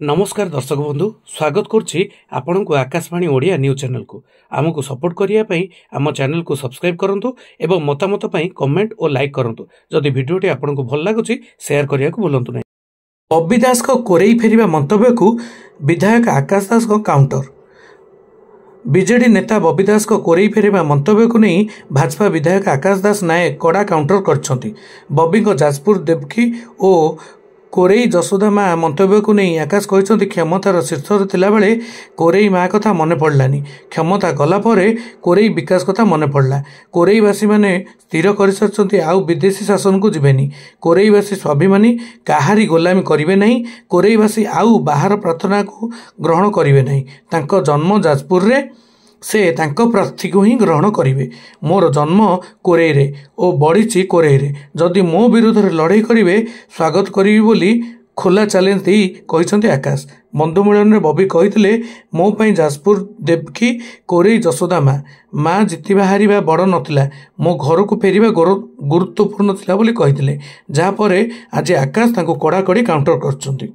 नमस्कार दर्शक बंधु स्वागत करुच्ची आपण को आकाशवाणी ओडिया न्यूज चैनल को आमको सपोर्ट करने आम चैनल को सब्सक्राइब करूँ और मतामत कमेंट और लाइक करूँ जदि भिडियोटी आपन को भल लगुच शेयर करने को भूलु ना। बब्बी दास को कोरेई फेरिबा मंतव्य को विधायक आकाश दास को काउंटर। बीजेडी नेता बब्बी दास को कोरेई फेरिबा मंतव्य को नहीं भाजपा विधायक आकाश दास नायक कड़ा काउंटर करछंती। बब्बी को जाजपुर देवकी और कोरेई जसोदा माँ मंतव्य को नहीं आकाश कहते क्षमतार शीर्षर थिला बेले कोरेई माँ कथा मन पड़लानी, क्षमता गला परे कोरेई विकास कथा मन पड़ला। कोरेईवासी माने स्थिर कर आउ विदेशी शासन को जीवेनी। कोरेईवासी स्वाभिमानी काहारी गोलामी करिवे नहीं। कोरेईवासी आउ बाहर प्रार्थना को ग्रहण करिवे नहीं। तांको जन्म जाजपुर रे से तांको प्रार्थी को ही ग्रहण करिवे। मोर जन्म कोरेई रे ओ बढ़ी कोरेई रे, जदि मो विरोध में लड़ाई करिवे स्वागत करी बोली खोला चैलेंज दी कहिसंती आकाश। बंधु मिलन में बबी कहिथिले मो पई जाजपुर देवकी कोरेई जसोदा माँ जितिबा हारिबा बड़ नथिला, मो घर को फेरिबा गुरुत्वपूर्ण थिला बोली कहिथिले। जहा परे आज आकाश तांको कड़ाकड़ी काउंटर करछंती।